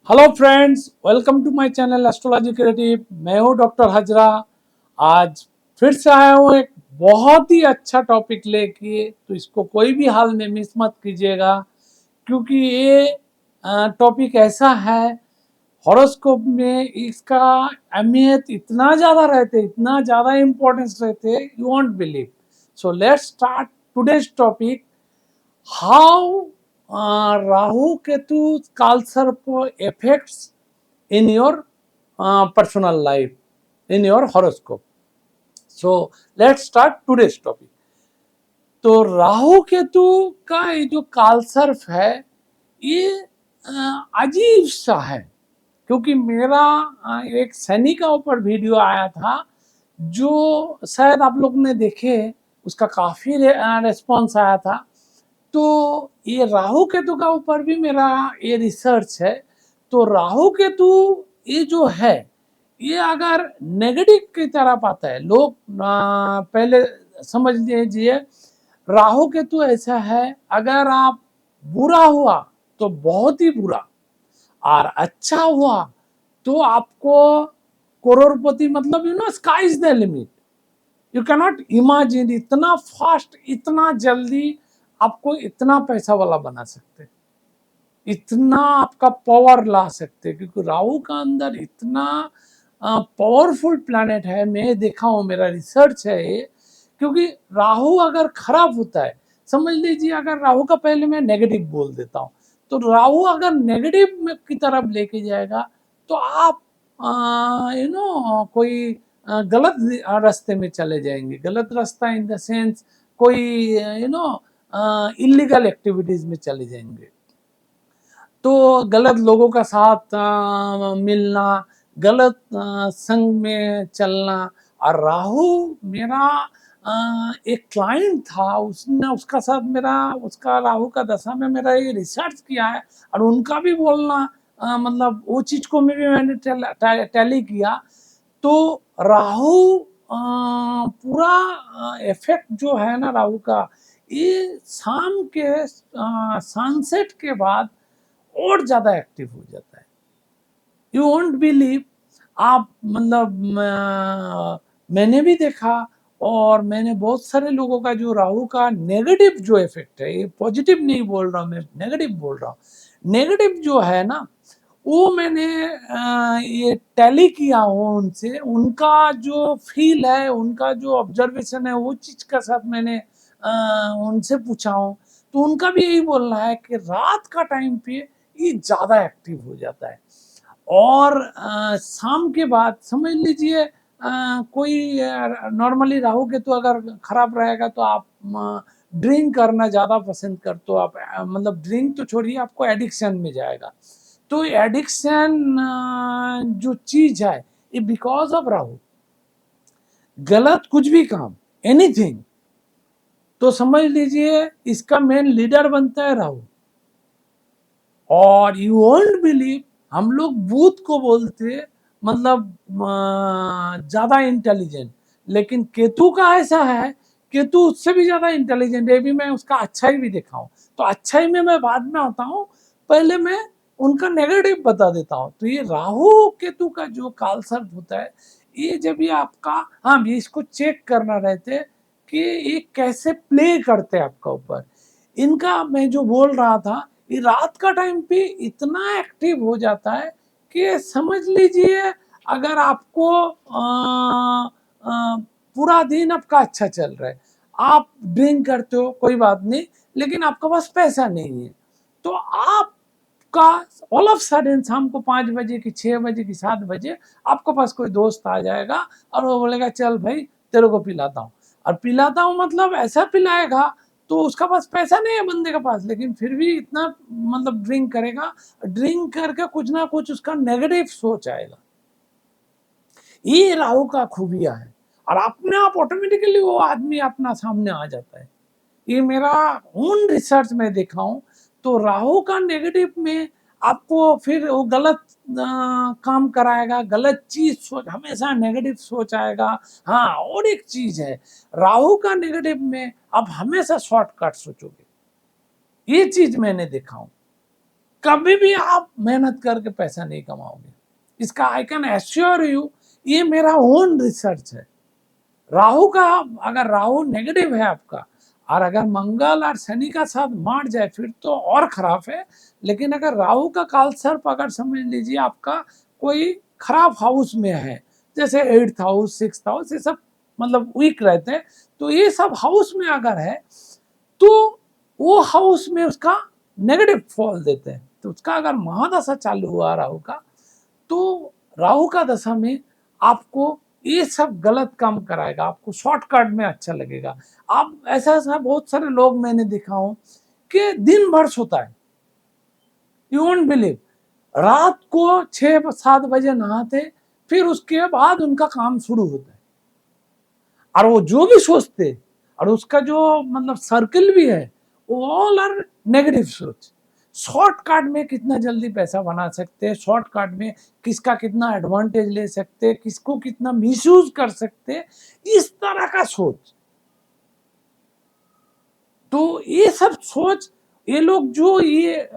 Hello friends, welcome to my channel astrology creative. मैं हूं doctor Hazra. आज फिर से आया हूं एक बहुत ही अच्छा टॉपिक लेके, तो इसको कोई भी हाल में मिस मत कीजिएगा, क्योंकि ये टॉपिक ऐसा है। हॉरोस्कोप में इसका अहमियत इतना ज़्यादा रहते, इतना ज़्यादा इम्पोर्टेंस रहते, you won't believe. So let's start today's topic. How Rahu Ketu Kalsarpa affects in your personal life, in your horoscope. So let's start today's topic. तो राहु केतु का ये जो कालसर्प है, ये अजीब सा है। क्योंकि मेरा एक शनि का ऊपर वीडियो आया था, जो शायद आप लोग ने देखे, उसका काफी रेस्पॉन्स आया था। तो ये राहु केतु का ऊपर भी मेरा ये रिसर्च है। तो राहु केतु ये जो है, ये अगर नेगेटिव की तरफ आता है, लोग पहले समझ लीजिए राहु केतु ऐसा है, अगर आप बुरा हुआ तो बहुत ही बुरा, और अच्छा हुआ तो आपको करोड़पति, मतलब sky is the limit. You cannot imagine, इतना फास्ट, इतना जल्दी आपको इतना पैसा वाला बना सकते, इतना आपका पावर ला सकते, क्योंकि राहु का अंदर इतना पावरफुल प्लैनेट है। मैं देखा हूं, मेरा रिसर्च है ये। क्योंकि राहु अगर खराब होता है, समझ लीजिए, अगर राहु का पहले मैं नेगेटिव बोल देता हूं, तो राहु अगर नेगेटिव की तरफ लेके जाएगा, तो आप कोई गलत रास्ते में चले जाएंगे। गलत रास्ता इन द सेंस, कोई इलीगल एक्टिविटीज में चले जाएंगे। तो गलत लोगों का साथ मिलना, गलत संग में चलना। और राहु मेरा एक क्लाइंट था, उसने उसका साथ मेरा, उसका राहु का दशा में मेरा ये रिसर्च किया है। और उनका भी बोलना, मतलब वो चीज को भी मैंने टैली किया। तो राहु पूरा इफेक्ट जो है ना राहु का, ये शाम के सनसेट के बाद और ज्यादा एक्टिव हो जाता है। You won't believe. आप मतलब मैंने भी देखा, और मैंने बहुत सारे लोगों का जो राहु का नेगेटिव जो इफेक्ट है, ये पॉजिटिव नहीं बोल रहा, मैं नेगेटिव बोल रहा हूँ। नेगेटिव जो है ना, वो मैंने ये टैली किया हूँ उनसे, उनका जो फील है, उनका जो ऑब्जर्वेशन है, वो चीज का साथ मैंने उनसे पूछा हूँ। तो उनका भी यही बोलना है कि रात का टाइम पे ये ज्यादा एक्टिव हो जाता है। और शाम के बाद समझ लीजिए, कोई नॉर्मली राहु के तो अगर खराब रहेगा, तो आप ड्रिंक करना ज्यादा पसंद करते हो। आप मतलब ड्रिंक तो छोड़िए, आपको एडिक्शन में जाएगा। तो एडिक्शन जो चीज है, ये बिकॉज ऑफ राहु। गलत कुछ भी काम, एनीथिंग, तो समझ लीजिए इसका मेन लीडर बनता है राहु। और यू वोंट बिलीव, हम लोग बूथ को बोलते, मतलब ज्यादा इंटेलिजेंट, लेकिन केतु का ऐसा है, केतु उससे भी ज्यादा इंटेलिजेंट है। भी मैं उसका अच्छाई भी देखा हूं, तो अच्छाई में मैं बाद में आता हूं, पहले मैं उनका नेगेटिव बता देता हूं। तो ये राहु केतु का जो कालसर्प होता है, ये जब ये आपका, हाँ, ये इसको चेक करना रहते कि ये कैसे प्ले करते हैं आपका ऊपर। इनका मैं जो बोल रहा था, ये रात का टाइम पे इतना एक्टिव हो जाता है कि समझ लीजिए, अगर आपको पूरा दिन आपका अच्छा चल रहा है, आप ड्रिंक करते हो, कोई बात नहीं, लेकिन आपके पास पैसा नहीं है, तो आपका ऑल ऑफ सडन शाम को 5 बजे की, 6 बजे की, 7 बजे आपके पास कोई दोस्त आ जाएगा, और वो बोलेगा चल भाई तेरे को पिलाता हूँ। और पिलाता हूँ मतलब ऐसा पिलाएगा, तो उसका पास पैसा नहीं है बंदे के पास, लेकिन फिर भी इतना मतलब ड्रिंक करेगा। ड्रिंक करके कुछ ना कुछ उसका नेगेटिव सोच आएगा। ये राहु का खूबिया है, और अपने आप ऑटोमेटिकली वो आदमी अपना सामने आ जाता है। ये मेरा ओन रिसर्च में देखा हूं। तो राहु का नेगेटिव में आपको फिर वो गलत काम कराएगा, गलत चीज सोच, हमेशा नेगेटिव सोच आएगा। हाँ, और एक चीज है, राहु का नेगेटिव में आप हमेशा शॉर्टकट सोचोगे। ये चीज मैंने देखा हूं। कभी भी आप मेहनत करके पैसा नहीं कमाओगे। इसका आई कैन एश्योर यू, ये मेरा ओन रिसर्च है। राहु का, अगर राहु नेगेटिव है आपका, और अगर मंगल और शनि का साथ मार जाए फिर तो और खराब है। लेकिन अगर राहु का काल सर्प अगर समझ लीजिए आपका कोई खराब हाउस में है, जैसे 8th हाउस 6th हाउस, ये सब मतलब वीक रहते हैं, तो ये सब हाउस में अगर है तो वो हाउस में उसका नेगेटिव फॉल देते हैं। तो उसका अगर महादशा चालू हुआ राहु का, तो राहु का दशा में आपको ये सब गलत काम कराएगा, आपको शॉर्टकट में अच्छा लगेगा। आप ऐसा ऐसा बहुत सारे लोग मैंने देखा हूं कि दिन भर सोता है, यू वोंट बिलीव, रात को 6-7 बजे नहाते, फिर उसके बाद उनका काम शुरू होता है, और वो जो भी सोचते, और उसका जो मतलब सर्किल भी है, वो ऑल आर नेगेटिव सोच। शॉर्टकट में कितना जल्दी पैसा बना सकते हैं, शॉर्टकट में किसका कितना एडवांटेज ले सकते हैं, किसको कितना मिसयूज कर सकते हैं, इस तरह का सोच। तो ये सब सोच, ये लोग जो ये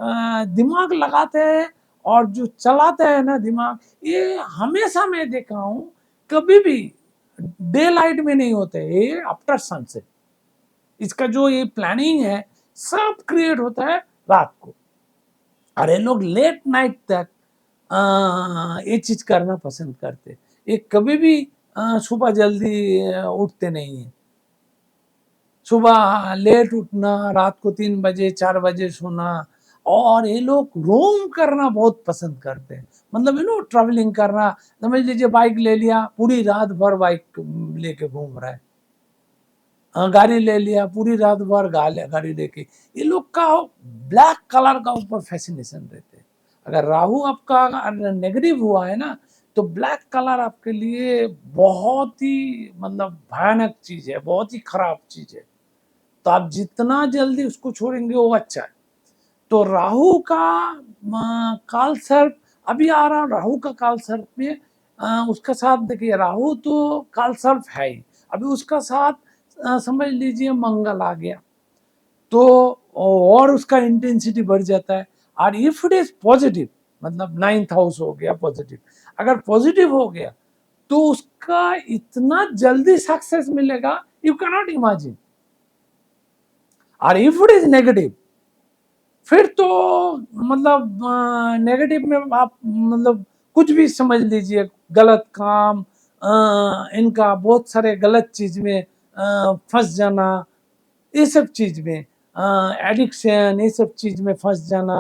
दिमाग लगाते हैं और जो चलाते हैं ना दिमाग, ये हमेशा मैं देखा हूं कभी भी डे लाइट में नहीं होते, ये आफ्टर सनसेट। इसका जो ये प्लानिंग है सब क्रिएट होता है रात को, और ये लोग लेट नाइट तक ये चीज करना पसंद करते। ये कभी भी सुबह जल्दी उठते नहीं है, सुबह लेट उठना, रात को 3 बजे 4 बजे सोना, और ये लोग रोम करना बहुत पसंद करते हैं। मतलब ट्रैवलिंग करना, समझ लीजिए बाइक ले लिया, पूरी रात भर बाइक लेके घूम रहा है, गाड़ी ले लिया, पूरी रात भर गाड़ी लेके। ये लोग का ब्लैक कलर का ऊपर फैसिनेशन रहते हैं। अगर राहु आपका नेगेटिव हुआ है ना, तो ब्लैक कलर आपके लिए बहुत ही मतलब भयानक चीज है, बहुत ही खराब चीज है। तो आप जितना जल्दी उसको छोड़ेंगे वो अच्छा है। तो राहु का काल सर्प अभी आ रहा, राहु का काल सर्प में उसका साथ देखिए, राहु तो काल सर्प है ही, अभी उसका साथ समझ लीजिए मंगल आ गया, तो और उसका इंटेंसिटी बढ़ जाता है। और इफ इट इज पॉजिटिव, मतलब 9th हाउस हो गया पॉजिटिव, अगर पॉजिटिव हो गया तो उसका इतना जल्दी सक्सेस मिलेगा, यू कैन नॉट इमेजिन। और इफ इट इज नेगेटिव, फिर तो मतलब नेगेटिव में आप मतलब कुछ भी समझ लीजिए, गलत काम, इनका बहुत सारे गलत चीज में फंस जाना, ये सब चीज में एडिक्शन, ये सब चीज में फंस जाना,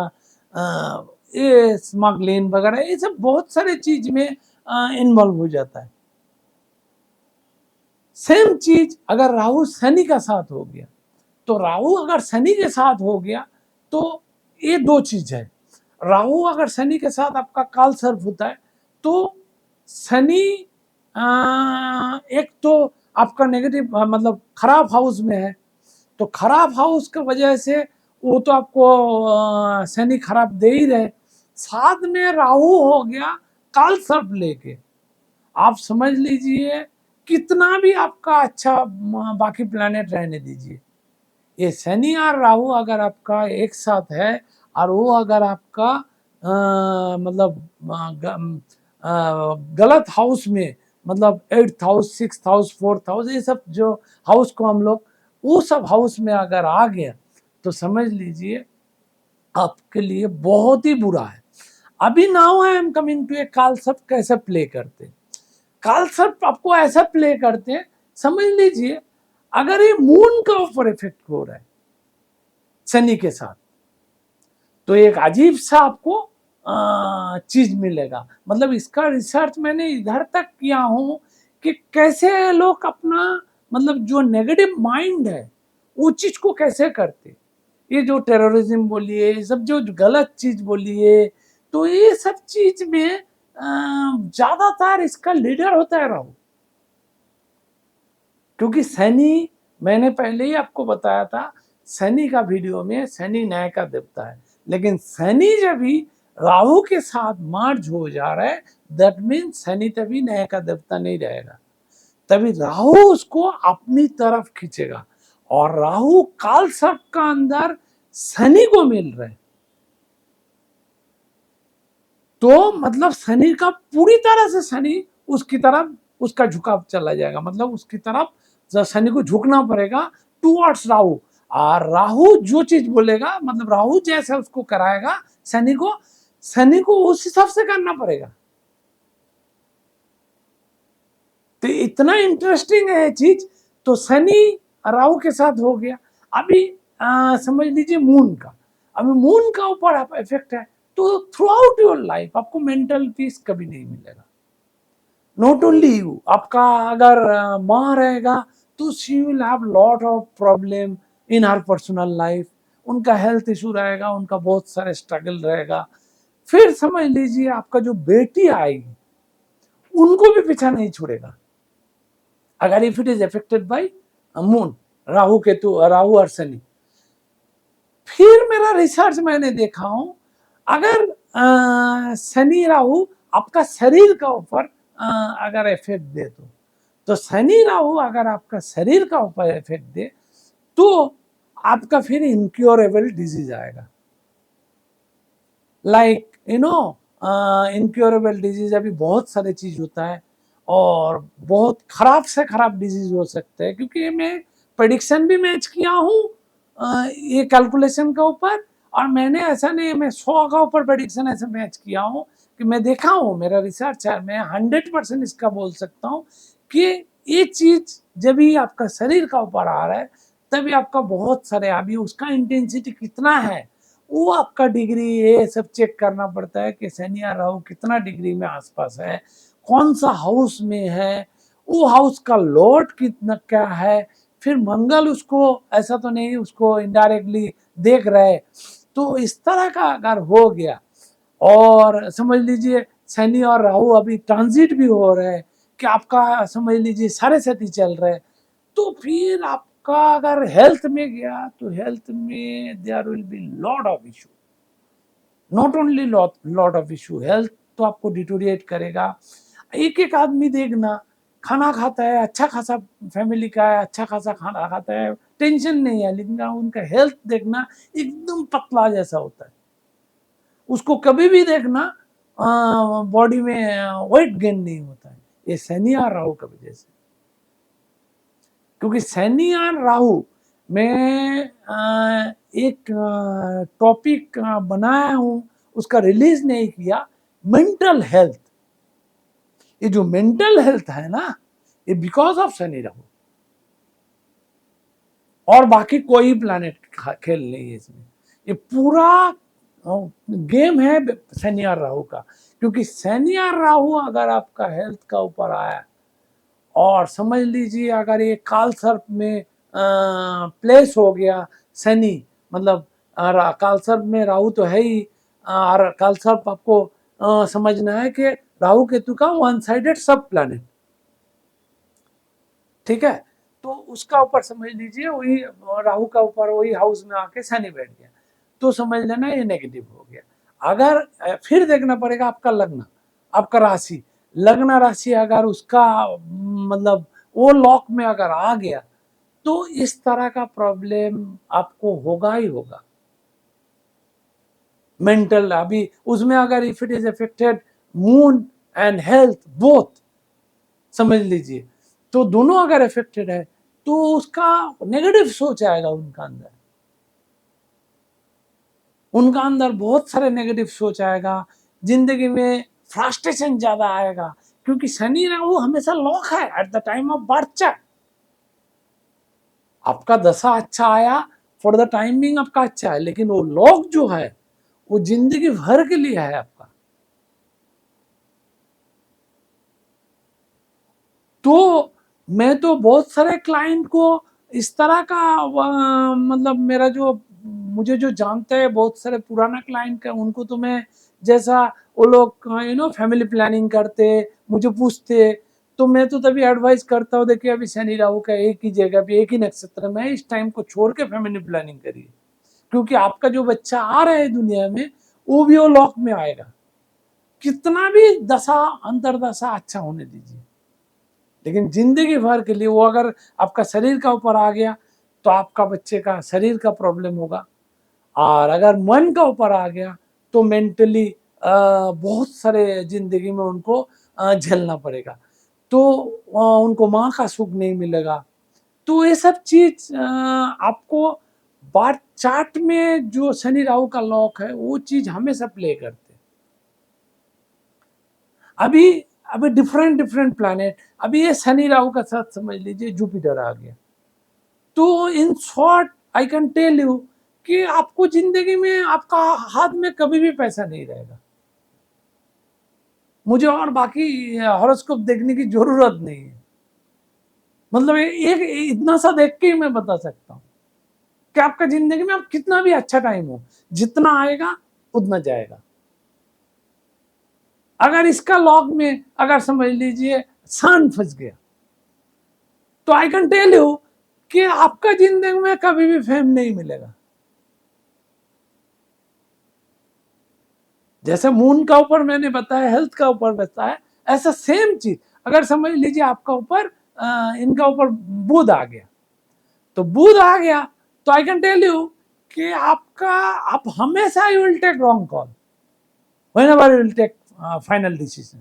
ये स्मगलिंग वगैरह, ये सब बहुत सारे चीज में इन्वॉल्व हो जाता है। सेम चीज अगर राहु शनि का साथ हो गया, तो राहु अगर शनि के साथ हो गया तो ये दो चीज है। राहु अगर शनि के साथ आपका काल सर्प होता है, तो शनि एक तो आपका नेगेटिव मतलब खराब हाउस में है, तो खराब हाउस की वजह से वो तो आपको शनि खराब दे ही रहे, साथ में राहु हो गया काल सर्प लेके। आप समझ लीजिए कितना भी आपका अच्छा बाकी प्लैनेट रहने दीजिए, ये शनि और राहु अगर आपका एक साथ है, और वो अगर आपका मतलब गलत हाउस में, मतलब 8th house 6th house 4th house, ये सब जो हाउस को हम लोग, वो सब हाउस में अगर आ गया तो समझ लीजिए आपके लिए बहुत ही बुरा है। अभी now I am coming to a kaal sarp कैसे प्ले करते। काल सर्प आपको ऐसा प्ले करते हैं, समझ लीजिए अगर ये मून का ऊपर इफेक्ट हो रहा है शनि के साथ, तो एक अजीब सा आपको चीज मिलेगा। मतलब इसका रिसर्च मैंने इधर तक किया हूं कि कैसे लोग अपना मतलब जो नेगेटिव माइंड है वो चीज को कैसे करते, ये जो टेररिज्म बोलिए, ये सब जो गलत चीज बोलिए, तो ये सब चीज में ज्यादातर इसका लीडर होता है राहु। क्योंकि शनि, मैंने पहले ही आपको बताया था, शनि का वीडियो में, शनि न्याय का देवता है, लेकिन शनि जब भी राहु के साथ मर्ज हो जा रहा है, दैट मीन शनि तभी न्याय का देवता नहीं रहेगा, तभी राहु उसको अपनी तरफ खींचेगा। और राहु काल सर्प का अंदर शनि को मिल रहे, तो मतलब शनि का पूरी तरह से शनि उसकी तरफ उसका झुकाव चला जाएगा, मतलब उसकी तरफ शनि को झुकना पड़ेगा टूवर्ड्स राहु। और राहु जो चीज बोलेगा, मतलब राहु जैसा उसको कराएगा शनि को उस हिसाब से करना पड़ेगा। तो इतना इंटरेस्टिंग है चीज। तो शनि राहु के साथ हो गया। अभी समझ लीजिए मून का, अभी मून का ऊपर आप इफेक्ट है, तो थ्रू आउट योर लाइफ आपको मेंटल पीस कभी नहीं मिलेगा। नॉट ओनली यू, आपका अगर माँ रहेगा तो she will have lot of problem in her personal life, उनका हेल्थ इशू रहेगा, उनका बहुत सारे स्ट्रगल रहेगा। फिर समझ लीजिए आपका जो बेटी आएगी उनको भी पीछा नहीं छोड़ेगा, अगर if it is affected by moon, Rahu Ketu, Rahu और शनि। फिर मेरा रिसर्च मैंने देखा हूं, अगर शनि राहु आपका शरीर का ऊपर अगर इफेक्ट दे तो शनि राहु अगर आपका शरीर का ऊपर इफेक्ट दे तो आपका फिर इनक्योरेबल डिजीज आएगा। लाइक इनक्योरेबल डिजीज अभी बहुत सारे चीज होता है, और बहुत खराब से खराब डिजीज हो सकते हैं, क्योंकि मैं प्रेडिक्शन भी मैच किया हूँ ये कैलकुलेशन के ऊपर, और मैंने ऐसा नहीं, मैं 100 का ऊपर प्रेडिक्शन ऐसे मैच किया हूँ कि मैं देखा हूँ, मेरा रिसर्च है, मैं 100% इसका बोल सकता हूँ कि ये चीज जब भी आपका शरीर का ऊपर आ रहा है तभी आपका बहुत सारे, अभी उसका इंटेंसिटी कितना है वो आपका डिग्री ये सब चेक करना पड़ता है कि शनि या राहु कितना डिग्री में आसपास है, कौन सा हाउस में है, वो हाउस का लॉर्ड कितना क्या है। फिर मंगल उसको ऐसा तो नहीं उसको इनडायरेक्टली देख रहे, तो इस तरह का अगर हो गया, और समझ लीजिए शनि और राहु अभी ट्रांजिट भी हो रहे हैं कि आपका समझ लीजिए साढ़े साथी चल रहे हैं, तो फिर आपका अगर हेल्थ में गया तो हेल्थ में there will be lot of issue, not only lot of issue, health तो आपको डिटोरिएट करेगा। एक एक आदमी देखना खाना खाता है, अच्छा खासा फैमिली का है, अच्छा खासा खाना खाता है, टेंशन नहीं है, लेकिन उनका हेल्थ देखना एकदम पतला जैसा होता है, उसको कभी भी देखना बॉडी में वेट गेन नहीं होता है, ये शनि और राहु की वजह से। क्योंकि शनि और राहु मैं एक टॉपिक बनाया हूं, उसका रिलीज नहीं किया, मेंटल हेल्थ। ये जो मेंटल हेल्थ है ना, ये बिकॉज ऑफ शनि राहु, और बाकी कोई प्लैनेट खेल नहीं है इसमें, ये पूरा गेम है शनि और राहु का। क्योंकि शनि और राहु अगर आपका हेल्थ का ऊपर आया, और समझ लीजिए अगर ये काल सर्प में प्लेस हो गया शनि, मतलब काल सर्प में राहु तो है ही, और काल सर्प आपको समझना है कि राहु केतु का वन साइडेड सब प्लैनेट, ठीक है। तो उसका ऊपर समझ लीजिए वही राहु का ऊपर वही हाउस में आके शनि बैठ गया, तो समझ लेना ये नेगेटिव हो गया। अगर फिर देखना पड़ेगा आपका लग्न, आपका राशि, लग्न राशि अगर उसका मतलब वो लॉक में अगर आ गया तो इस तरह का प्रॉब्लम आपको होगा ही होगा। मेंटल अभी उसमें अगर if it is affected moon and health both, समझ लीजिए, तो दोनों अगर अफेक्टेड है तो उसका नेगेटिव सोच आएगा उनका अंदर, उनका अंदर बहुत सारे नेगेटिव सोच आएगा, जिंदगी में फ्रस्ट्रेशन ज्यादा आएगा। क्योंकि शनि राहु हमेशा लॉक है eight the time of birth. आपका दशा अच्छा आया, फॉर द टाइमिंग आपका अच्छा है, लेकिन वो लॉक जो है वो जिंदगी भर के लिए है आपका। तो मैं तो बहुत सारे क्लाइंट को इस तरह का मतलब मेरा जो मुझे जो जानते हैं बहुत सारे पुराना क्लाइंट का, उनको तो मैं जैसा वो लोग फैमिली प्लानिंग करते मुझे पूछते, तो मैं तो तभी एडवाइस करता हूँ, देखिए अभी शनि राहु का एक ही जगह पे एक ही नक्षत्र में, इस टाइम को छोड़ के फैमिली प्लानिंग करिए, क्योंकि आपका जो बच्चा आ रहा है दुनिया में वो भी वो लॉक में आएगा, कितना भी दशा अंतरदशा अच्छा होने दीजिए, लेकिन जिंदगी भर के लिए वो अगर आपका शरीर का ऊपर आ गया तो आपका बच्चे का शरीर का प्रॉब्लम होगा, और अगर मन का ऊपर आ गया तो मेंटली बहुत सारे जिंदगी में उनको झेलना पड़ेगा, तो उनको माँ का सुख नहीं मिलेगा। तो ये सब चीज आपको बार चार्ट में जो शनि राहु का लॉक है वो चीज हमेशा प्ले करते हैं। अभी अभी डिफरेंट डिफरेंट प्लैनेट, अभी ये शनि राहु का साथ समझ लीजिए जुपिटर आ गया, तो in short I can tell you कि आपको जिंदगी में आपका हाथ में कभी भी पैसा नहीं रहेगा। मुझे और बाकी हॉरोस्कोप देखने की जरूरत नहीं है, मतलब एक इतना सा देख के ही मैं बता सकता हूँ कि आपका जिंदगी में आप कितना भी अच्छा टाइम हो, जितना आएगा उतना जाएगा। अगर इसका लॉक में अगर समझ लीजिए सन फंस गया, तो आई कैन टेल यू कि आपका जिंदगी में कभी भी फेम नहीं मिलेगा। जैसे मून का ऊपर मैंने बताया, हेल्थ का ऊपर बताया, ऐसा सेम चीज अगर समझ लीजिए आपका ऊपर इनका ऊपर बुध आ गया, तो बुध आ गया तो आई कैन टेल यू कि आप हमेशा you will take wrong call whenever you will take final decision,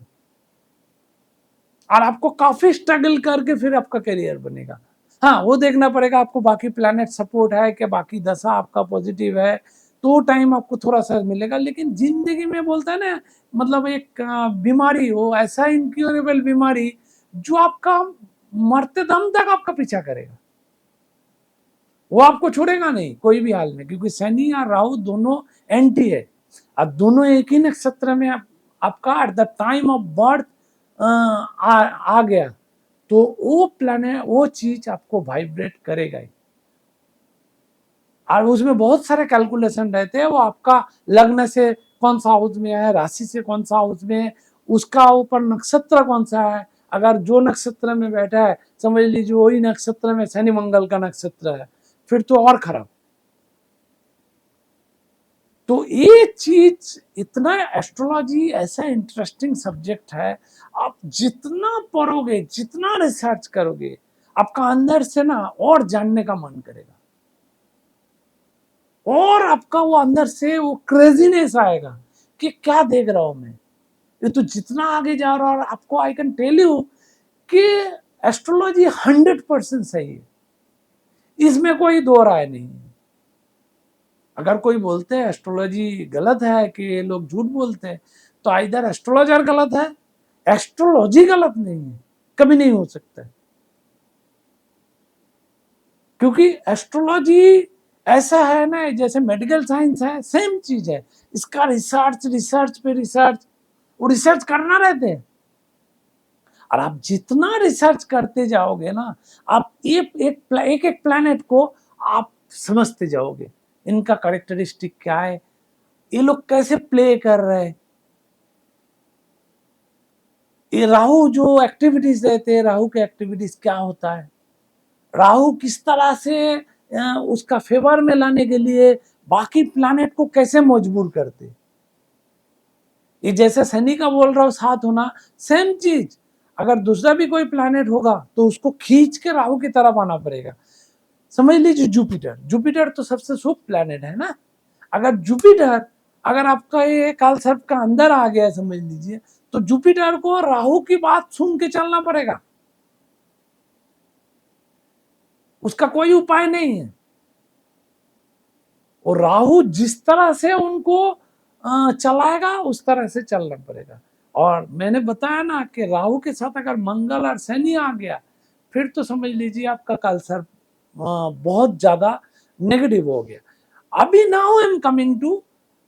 और आपको काफी स्ट्रगल करके फिर आपका करियर बनेगा। हाँ, वो देखना पड़ेगा आपको बाकी प्लैनेट सपोर्ट है कि बाकी दशा आपका पॉजिटिव है, तो टाइम आपको थोड़ा सा मिलेगा। लेकिन जिंदगी में बोलता है ना, मतलब एक बीमारी हो, ऐसा इनक्योरेबल बीमारी जो आपका मरते दम तक आपका पीछा करेगा, वो आपको छोड़ेगा नहीं कोई भी हाल में, क्योंकि शनि या राहु दोनों एंटी है, और दोनों एक ही नक्षत्र में आपका at the time of birth आ गया, तो वो प्लान वो चीज आपको वाइब्रेट करेगा ही। और उसमें बहुत सारे कैलकुलेशन रहते हैं, वो आपका लग्न से कौन सा हाउस में है, राशि से कौन सा हाउस में है, उसका ऊपर नक्षत्र कौन सा है। अगर जो नक्षत्र में बैठा है, समझ लीजिए वही नक्षत्र में शनि मंगल का नक्षत्र है, फिर तो और खराब। तो ये चीज इतना, एस्ट्रोलॉजी ऐसा इंटरेस्टिंग सब्जेक्ट है, आप जितना पढ़ोगे, जितना रिसर्च करोगे, आपका अंदर से ना और जानने का मन करेगा, और आपका वो अंदर से वो क्रेजीनेस आएगा कि क्या देख रहा हूं मैं। ये तो जितना आगे जा रहा है, और आपको आई कैन टेल यू कि एस्ट्रोलॉजी 100% सही है, इसमें कोई दो राय नहीं है। अगर कोई बोलते हैं एस्ट्रोलॉजी गलत है कि ये लोग झूठ बोलते हैं, तो इधर एस्ट्रोलॉजर गलत है, एस्ट्रोलॉजी गलत नहीं है, कभी नहीं हो सकता है। क्योंकि एस्ट्रोलॉजी ऐसा है ना, जैसे मेडिकल साइंस है, सेम चीज है, इसका रिसर्च रिसर्च पे रिसर्च, वो रिसर्च करना रहते हैं, और आप जितना रिसर्च करते जाओगे ना, आप एक प्लैनेट को आप समझते जाओगे, इनका कैरेक्टरिस्टिक क्या है, ये लोग कैसे प्ले कर रहे हैं। ये राहु जो एक्टिविटीज रहते हैं, राहु के एक्टिविटीज क्या होता है, राहु किस तरह से उसका फेवर में लाने के लिए बाकी प्लैनेट को कैसे मजबूर करते। ये जैसे शनि का बोल रहा हूं साथ होना, सेम चीज अगर दूसरा भी कोई प्लैनेट होगा तो उसको खींच के राहु की तरफ आना पड़ेगा। समझ लीजिए जुपिटर, जुपिटर तो सबसे शुभ प्लैनेट है ना, अगर जुपिटर अगर आपका ये काल सर्प का अंदर आ गया समझ लीजिए, तो जुपिटर को राहु की बात सुन के चलना पड़ेगा, उसका कोई उपाय नहीं है। और राहु जिस तरह से उनको चलाएगा उस तरह से चलना पड़ेगा। और मैंने बताया ना कि राहु के साथ अगर मंगल और शनि आ गया, फिर तो समझ लीजिए आपका कालसर्प बहुत ज्यादा नेगेटिव हो गया। अभी now I am coming to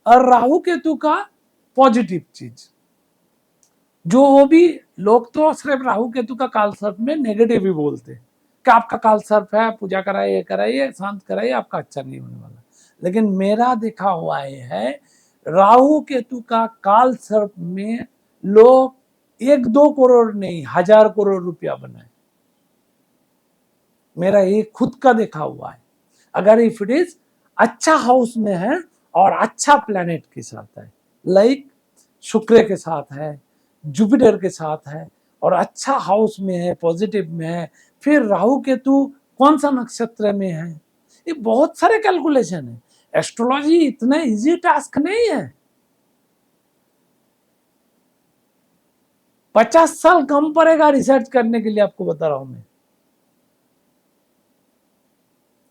Rahu Ketu का पॉजिटिव चीज, जो वो भी लोग तो सिर्फ राहु केतु का कालसर्प में नेगेटिव ही बोलते हैं कि आपका कालसर्प है, पूजा कराइए कराइए शांत कराइए, आपका अच्छा नहीं होने वाला। लेकिन मेरा देखा हुआ ये है, राहु केतु का काल सर्प में लोग 1-2 करोड़ नहीं, 1000 करोड़ रुपया बनाए, मेरा ये खुद का देखा हुआ है। अगर इफ इट इज अच्छा हाउस में है और अच्छा प्लेनेट के साथ है, लाइक शुक्र के साथ है, जुपिटर के साथ है, और अच्छा हाउस में है, पॉजिटिव में है, फिर राहु केतु कौन सा नक्षत्र में है, ये बहुत सारे कैलकुलेशन है। एस्ट्रोलॉजी इतना इजी टास्क नहीं है। 50 साल कम पड़ेगा रिसर्च करने के लिए, आपको बता रहा हूं मैं।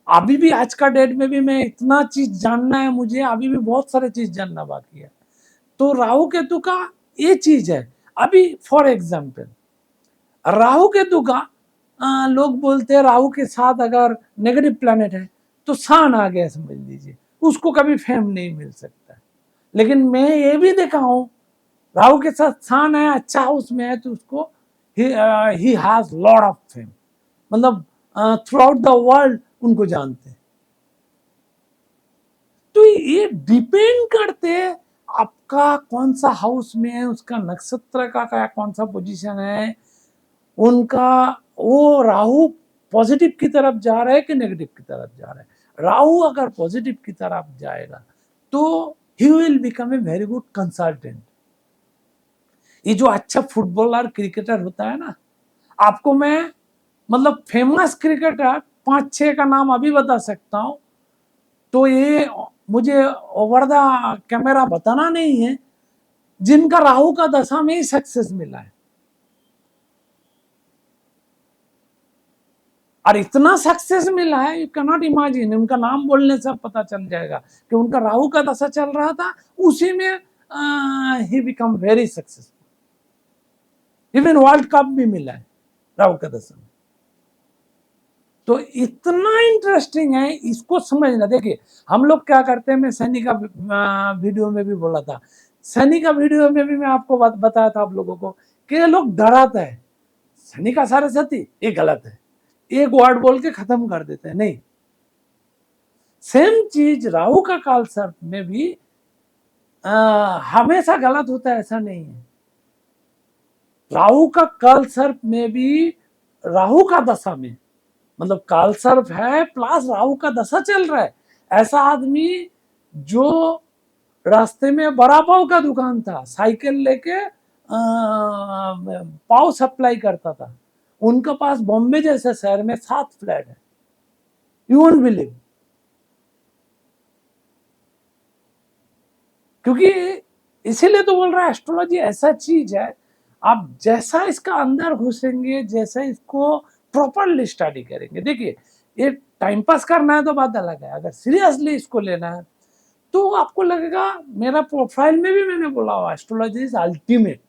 अभी भी आज का डेट में भी मैं इतना चीज जानना है मुझे, अभी भी बहुत सारे चीज जानना बाकी है। तो राहु केतु का ये चीज है। अभी फॉर एग्जाम्पल राहु केतु का लोग बोलते हैं राहु के साथ अगर नेगेटिव प्लैनेट है तो सान आ गया समझ लीजिए, उसको कभी फेम नहीं मिल सकता। लेकिन मैं ये भी देखा हूं राहु के साथ सान है, अच्छा हाउस में है, तो उसको he has lot of fame, मतलब थ्रू आउट द वर्ल्ड उनको जानते हैं। तो ये डिपेंड करते हैं आपका कौन सा हाउस में है, उसका नक्षत्र का क्या कौन सा पोजीशन है, उनका वो राहु पॉजिटिव की तरफ जा रहा है कि नेगेटिव की तरफ जा रहा है। राहु अगर पॉजिटिव की तरफ जाएगा तो he will become a very good consultant. ये जो अच्छा फुटबॉलर क्रिकेटर होता है ना, आपको मैं मतलब फेमस क्रिकेटर 5-6 का नाम अभी बता सकता हूं, तो ये मुझे ओवर द कैमरा बताना नहीं है, जिनका राहु का दशा में ही सक्सेस मिला है। और इतना सक्सेस मिला है यू कैन नॉट इमेजिन। उनका नाम बोलने से पता चल जाएगा कि उनका राहु का दशा चल रहा था, उसी में he become very successful. Even world cup भी मिला है राहु का दशा में। तो इतना इंटरेस्टिंग है, इसको समझना। देखिए हम लोग क्या करते हैं, मैं सनी का वीडियो में भी बोला था, सनी का वीडियो में भी मैं आपको बताया था आप लोगों को कि ये लोग डराते हैं शनि का सरस्वती, ये गलत है, एक वर्ड बोल के खत्म कर देते हैं। नहीं, सेम चीज राहु का काल सर्प में भी हमेशा गलत होता है ऐसा नहीं है। राहु का काल सर्प में भी राहु का दशा में, मतलब काल सर्प है प्लस राहु का दशा चल रहा है, ऐसा आदमी जो रास्ते में बड़ा पाव का दुकान था, साइकिल लेके पाव सप्लाई करता था, उनके पास बॉम्बे जैसे शहर में 7 फ्लैट है। यू वोंट बिलीव, क्योंकि इसीलिए तो बोल रहा है एस्ट्रोलॉजी ऐसा चीज है, आप जैसा इसका अंदर घुसेंगे, जैसा इसको प्रॉपरली स्टडी करेंगे। देखिए ये टाइम पास करना है तो बात अलग है, अगर सीरियसली इसको लेना है तो आपको लगेगा, मेरा प्रोफाइल में भी मैंने बोला हुआ एस्ट्रोलॉजी इज अल्टीमेट।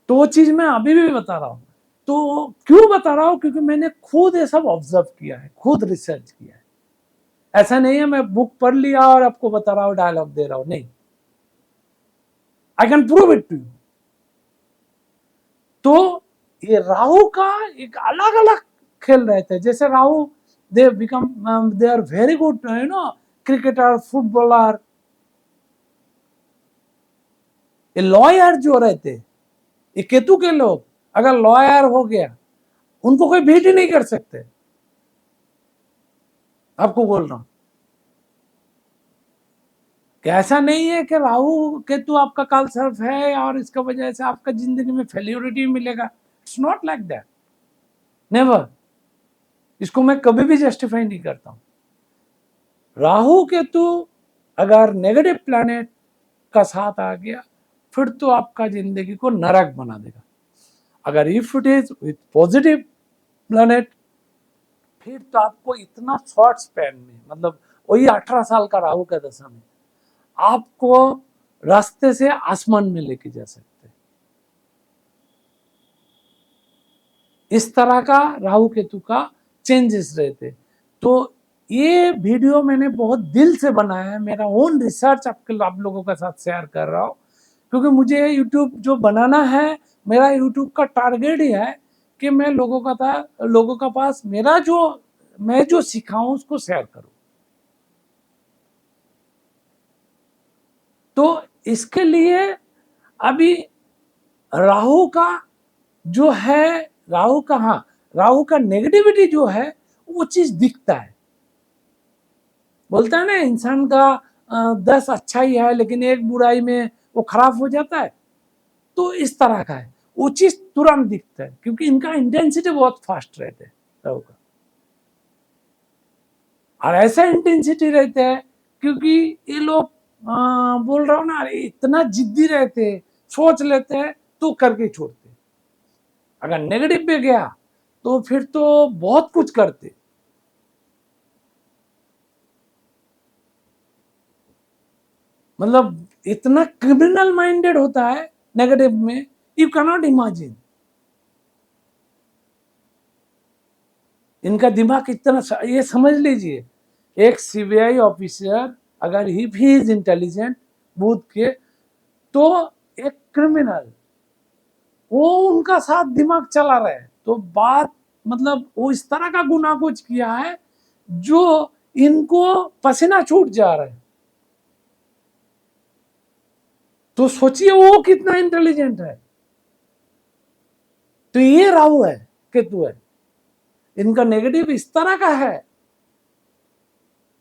तो वो चीज मैं अभी भी बता रहा हूं। तो क्यों बता रहा हूं, क्योंकि मैंने खुद ये सब ऑब्जर्व किया है, खुद रिसर्च किया है। ऐसा नहीं है मैं बुक पढ़ लिया और आपको बता रहा हूं, डायलॉग दे रहा हूं, नहीं, I can prove it to you. तो ये राहु का एक अलग अलग खेल रहते हैं। जैसे Rahu they become they are very good you know cricketer, footballer. ये लॉयर जो रहते, ये केतु के लोग अगर लॉयर हो गया, उनको कोई भेंट ही नहीं कर सकते, आपको बोल रहा हूं। कि ऐसा नहीं है कि राहु केतु आपका काल सर्प है और इसका वजह से आपका जिंदगी में फेल्योरिटी मिलेगा। It's not like that, never. इसको मैं कभी भी जस्टिफाई नहीं करता हूं। राहु केतु अगर नेगेटिव प्लैनेट का साथ आ गया फिर तो आपका जिंदगी को नरक बना देगा। अगर if it is with positive planet, फिर तो आपको इतना शॉर्ट स्पैन में, मतलब वही 18 साल का राहु का दशा में आपको रास्ते से आसमान में लेके जा सकते। इस तरह का राहु केतु का चेंजेस रहते। तो ये वीडियो मैंने बहुत दिल से बनाया है, मेरा ओन रिसर्च आप लोगों के साथ शेयर कर रहा हूँ, क्योंकि मुझे यूट्यूब जो बनाना है, मेरा यूट्यूब का टारगेट ही है कि मैं लोगों का पास मेरा जो मैं जो सिखाऊं उसको शेयर करूं। तो इसके लिए अभी राहु का जो है, राहु का, हाँ, राहु का नेगेटिविटी जो है वो चीज दिखता है। बोलता है ना इंसान का 10 अच्छा ही है लेकिन एक बुराई में वो खराब हो जाता है, तो इस तरह का है, वो चीज तुरंत दिखता है, क्योंकि इनका इंटेंसिटी बहुत फास्ट रहते हैं राहु का। और ऐसा इंटेंसिटी रहता है क्योंकि ये लोग बोल रहा हूँ ना, अरे इतना जिद्दी रहते, सोच लेते हैं तो करके छोड़ते। अगर नेगेटिव पे गया तो फिर तो बहुत कुछ करते। मतलब इतना क्रिमिनल माइंडेड होता है नेगेटिव में, यू कैन नॉट इमेजिन। इनका दिमाग इतना, ये समझ लीजिए, एक सीबीआई ऑफिसर अगर ही इज इंटेलिजेंट बूथ के, तो एक क्रिमिनल वो उनका साथ दिमाग चला रहा है, तो बात मतलब वो इस तरह का गुनाह कुछ किया है जो इनको पसीना छूट जा रहा है। तो सोचिए वो कितना इंटेलिजेंट है। तो ये राहु है, केतु है, इनका नेगेटिव इस तरह का है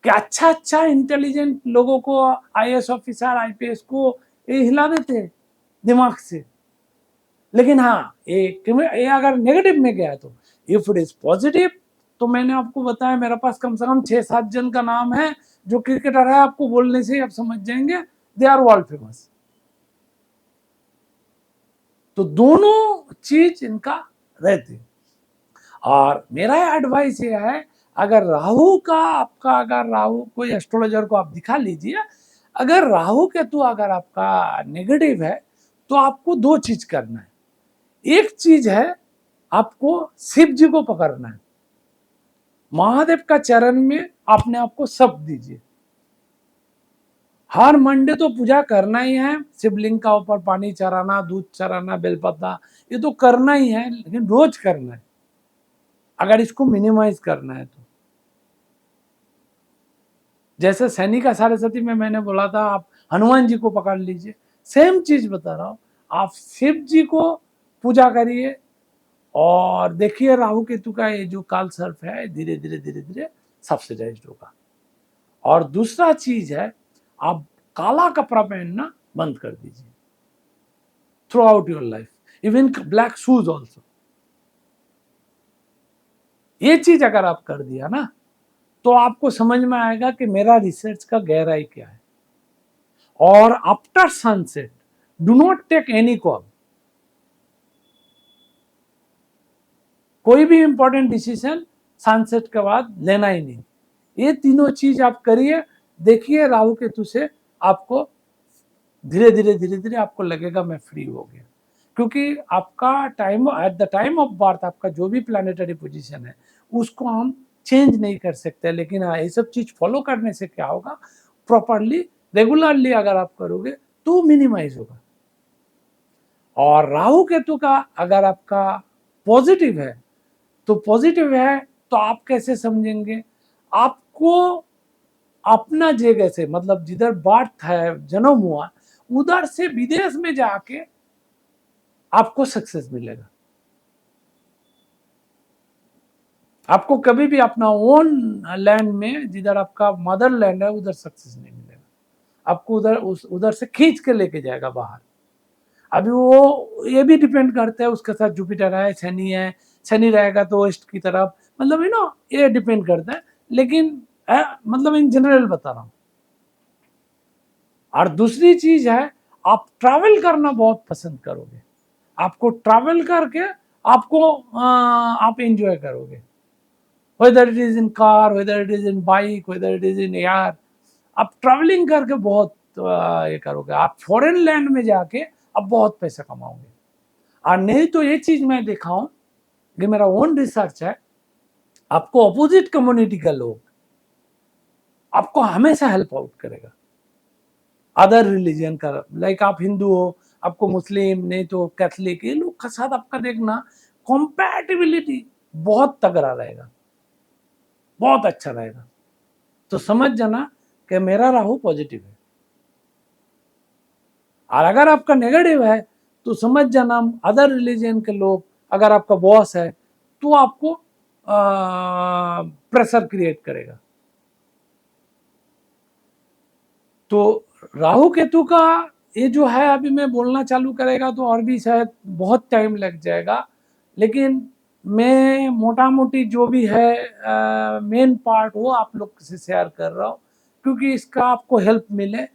कि अच्छा अच्छा इंटेलिजेंट लोगों को, आईएएस ऑफिसर आईपीएस को ये हिला देते हैं दिमाग से। लेकिन हाँ, ये अगर नेगेटिव में गया तो, इफ इट इज पॉजिटिव, तो मैंने आपको बताया मेरे पास कम से कम 6-7 जन का नाम है जो क्रिकेटर है, आपको बोलने से ही आप समझ जाएंगे, दे आर वर्ल्ड फेमस। तो दोनों चीज इनका रहते। और मेरा एडवाइस ये है, अगर राहु का आपका, अगर राहु कोई एस्ट्रोलॉजर को आप दिखा लीजिए, अगर राहु केतु अगर आपका नेगेटिव है तो आपको दो चीज करना है। एक चीज है, आपको शिव जी को पकड़ना है, महादेव का चरण में अपने आप को सौंप दीजिए। हर मंडे तो पूजा करना ही है, शिवलिंग का ऊपर पानी चढ़ाना, दूध चढ़ाना, बेलपत्ता, ये तो करना ही है, लेकिन रोज करना है अगर इसको मिनिमाइज करना है तो। जैसे शनि का सरस्वती में मैंने बोला था, आप हनुमान जी को पकड़ लीजिए, सेम चीज बता रहा हूं, आप शिव जी को पूजा करिए और देखिए राहु केतु का ये जो काल सर्प है धीरे धीरे धीरे धीरे सब्सिडाइज होगा। और दूसरा चीज है, आप काला कपड़ा पहनना बंद कर दीजिए through out your life, even black shoes also. ये चीज अगर आप कर दिया ना, तो आपको समझ में आएगा कि मेरा रिसर्च का गहराई क्या है। और after sunset do not take any call, कोई भी इंपॉर्टेंट डिसीजन सनसेट के बाद लेना ही नहीं। ये तीनों चीज आप करिए, देखिए राहु केतु से आपको धीरे धीरे धीरे धीरे आपको लगेगा मैं फ्री हो गया। क्योंकि आपका time, eight the time of birth, आपका जो भी प्लानिटरी पोजीशन है उसको हम चेंज नहीं कर सकते, लेकिन हाँ ये सब चीज फॉलो करने से क्या होगा, प्रॉपरली रेगुलरली अगर आप करोगे तो मिनिमाइज होगा। और राहु केतु का अगर आपका पॉजिटिव है, तो पॉजिटिव है तो आप कैसे समझेंगे, आपको अपना जगह से, मतलब जिधर बर्थ है, जन्म हुआ, उधर से विदेश में जाके आपको सक्सेस मिलेगा। आपको कभी भी अपना ओन लैंड में, जिधर आपका मदर लैंड है, उधर सक्सेस नहीं मिलेगा। आपको उधर से खींच के लेके जाएगा बाहर। अभी वो ये भी डिपेंड करता है, उसके साथ जुपिटर है, शनि रहेगा तो वेस्ट की तरफ, मतलब ये डिपेंड करता है, लेकिन मतलब इन जनरल बता रहा हूँ। और दूसरी चीज है, आप ट्रैवल करना बहुत पसंद करोगे, आपको ट्रैवल करके आपको आप एंजॉय करोगे, whether it is in car, whether it is in bike, whether it is in air, आप ट्रैवलिंग करके बहुत ये करोगे। आप फॉरेन लैंड में जाके आप बहुत पैसा कमाओगे। और नहीं तो ये चीज मैं देखा हूं, ये मेरा ओन रिसर्च है, आपको अपोजिट कम्युनिटी का लोग आपको हमेशा हेल्प आउट करेगा। अदर रिलीजन का, लाइक आप हिंदू हो, आपको मुस्लिम, नहीं तो कैथलिक, ये लोग का साथ आपका देखना कंपैटिबिलिटी बहुत तगड़ा रहेगा, बहुत अच्छा रहेगा। तो समझ जाना कि मेरा राहु पॉजिटिव है। और अगर आपका नेगेटिव है तो समझ जाना अदर रिलीजन के लोग, अगर आपका बॉस है तो आपको प्रेशर क्रिएट करेगा। तो राहु केतु का ये जो है, अभी मैं बोलना चालू करेगा तो और भी शायद बहुत टाइम लग जाएगा, लेकिन मैं मोटा मोटी जो भी है मेन पार्ट वो आप लोग से शेयर कर रहा हूँ, क्योंकि इसका आपको हेल्प मिले।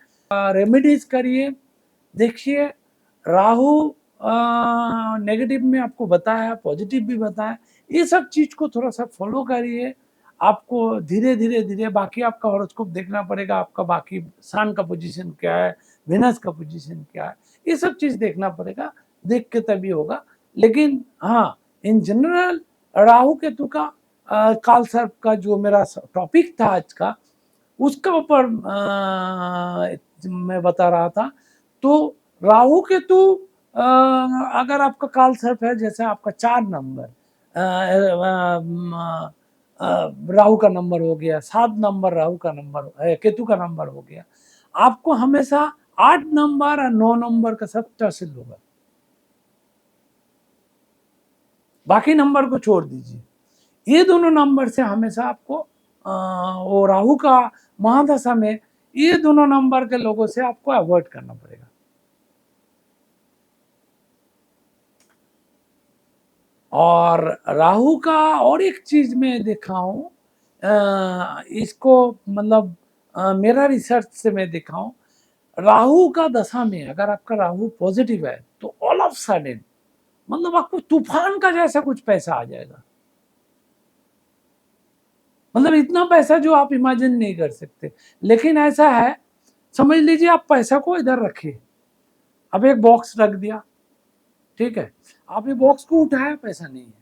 रेमेडीज करिए। देखिए, राहु नेगेटिव में आपको बताया, पॉजिटिव भी बताया, ये सब चीज को थोड़ा सा फॉलो करिए। आपको धीरे धीरे धीरे बाकी आपका हॉरोस्कोप देखना पड़ेगा, आपका बाकी सन का पोजीशन क्या है, विनस का पोजीशन क्या है, ये सब चीज देखना पड़ेगा, देख के तभी होगा। लेकिन हाँ, इन जनरल राहु केतु का काल सर्प का जो मेरा टॉपिक था आज का, उसका ऊपर मैं बता रहा था। तो राहु केतु अगर आपका काल सर्प है, जैसे आपका 4 नंबर राहु का नंबर हो गया, 7 नंबर राहु का नंबर केतु का नंबर हो गया, आपको हमेशा 8 नंबर और 9 नंबर का सब तहसील होगा, बाकी नंबर को छोड़ दीजिए। ये दोनों नंबर से हमेशा आपको वो राहु का महादशा में ये दोनों नंबर के लोगों से आपको अवॉइड करना पड़ेगा। और राहु का और एक चीज मैं देखा हूं, इसको मतलब मेरा रिसर्च से मैं देखा हूं, राहु का दशा में अगर आपका राहु पॉजिटिव है तो ऑल ऑफ सडन मतलब आपको तूफान का जैसा कुछ पैसा आ जाएगा, मतलब इतना पैसा जो आप इमेजिन नहीं कर सकते। लेकिन ऐसा है, समझ लीजिए आप पैसा को इधर रखिए, अब एक बॉक्स रख दिया, ठीक है, आप ये बॉक्स को उठाया, पैसा नहीं है,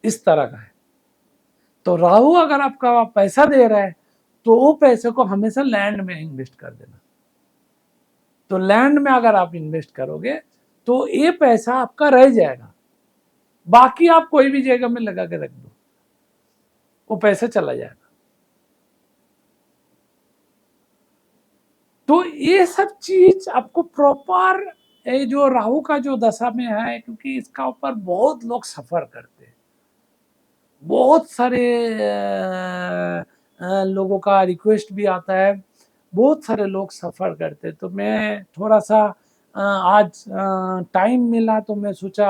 इस तरह का है। तो राहु अगर आपका पैसा दे रहा है तो वो पैसे को हमेशा लैंड में इन्वेस्ट कर देना। तो लैंड में अगर आप इन्वेस्ट करोगे तो ये पैसा आपका रह जाएगा, बाकी आप कोई भी जगह में लगा के रख दो, वो पैसा चला जाएगा। तो ये सब चीज आपको प्रॉपर, ये जो राहु का जो दशा में है, क्योंकि इसका ऊपर बहुत लोग सफर करते हैं, बहुत सारे लोगों का रिक्वेस्ट भी आता है, बहुत सारे लोग सफर करते, तो मैं थोड़ा सा आज टाइम मिला तो मैं सोचा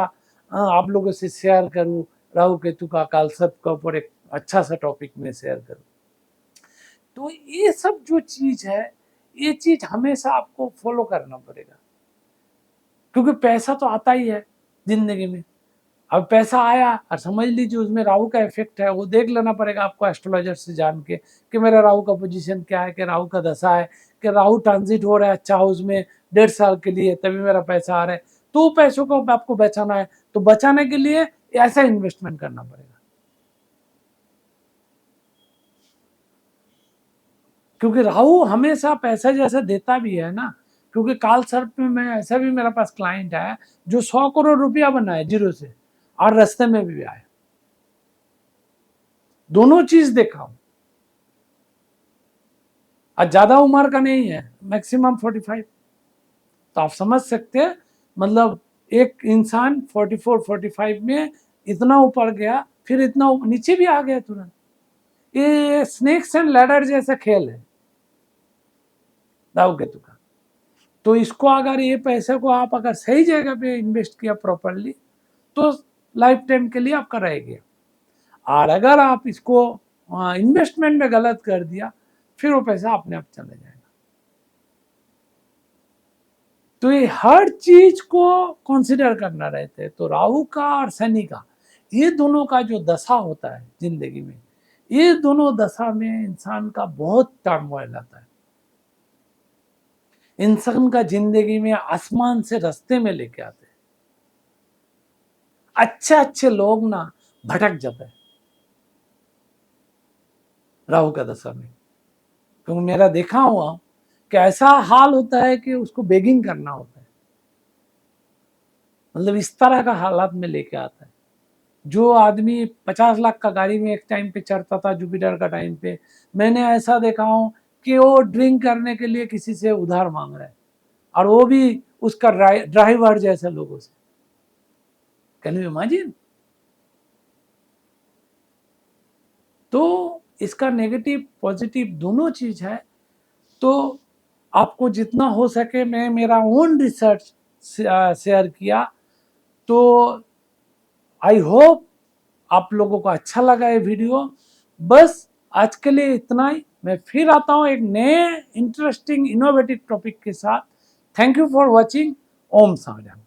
आप लोगों से शेयर करूं, राहु केतु का काल सर्प का ऊपर एक अच्छा सा टॉपिक में शेयर करूं। तो ये सब जो चीज है, ये चीज हमेशा आपको फॉलो करना पड़ेगा, क्योंकि पैसा तो आता ही है जिंदगी में। अब पैसा आया और समझ लीजिए उसमें राहु का इफेक्ट है, वो देख लेना पड़ेगा आपको एस्ट्रोलॉजर से जान के कि मेरा राहु का पोजीशन क्या है, कि राहु का दशा है, कि राहु ट्रांजिट हो रहा है अच्छा हाउस में 1.5 साल के लिए, तभी मेरा पैसा आ रहा है। तो पैसों को आपको बचाना है, तो बचाने के लिए ऐसा इन्वेस्टमेंट करना पड़ेगा, क्योंकि राहु हमेशा पैसा जैसा देता भी है ना। क्योंकि काल सर्प में मैं ऐसा भी मेरे पास क्लाइंट है जो 100 करोड़ रुपया बनाए जीरो से, और रास्ते में भी आया, दोनों चीज देखा हूं। और ज्यादा उम्र का नहीं है, मैक्सिमम 45। तो आप समझ सकते हैं, मतलब एक इंसान 44-45 में इतना ऊपर गया, फिर इतना नीचे भी आ गया तुरंत। ये स्नेक्स एंड लैडर जैसा खेल है राहु केतु का। तो इसको अगर ये पैसे को आप अगर सही जगह पे इन्वेस्ट किया प्रॉपरली, तो लाइफ टाइम के लिए आपका रह गया। और अगर आप इसको इन्वेस्टमेंट में गलत कर दिया, फिर वो पैसा अपने आप चले जाएगा। तो ये हर चीज को कंसिडर करना रहता है। तो राहु का और शनि का, ये दोनों का जो दशा होता है जिंदगी में, ये दोनों दशा में इंसान का बहुत टर्मोइल आता है। इंसान का जिंदगी में आसमान से रास्ते में लेके आते हैं, अच्छे अच्छे लोग ना भटक जाते हैं राहु का दशा में। क्योंकि मेरा देखा हुआ कि ऐसा हाल होता है कि उसको बेगिंग करना होता है, मतलब इस तरह का हालात में लेके आता है। जो आदमी 50 लाख का गाड़ी में एक टाइम पे चढ़ता था जुपिटर का टाइम पे, मैंने ऐसा देखा हूं कि वो ड्रिंक करने के लिए किसी से उधार मांग रहा है, और वो भी उसका ड्राइवर जैसे लोगों से। Can you imagine? तो इसका नेगेटिव पॉजिटिव दोनों चीज है। तो आपको जितना हो सके, मैं मेरा ओन रिसर्च शेयर किया। तो आई होप आप लोगों को अच्छा लगा ये वीडियो। बस आज के लिए इतना ही। मैं फिर आता हूँ एक नए इंटरेस्टिंग इनोवेटिव टॉपिक के साथ। Thank you for watching. Om Sairam.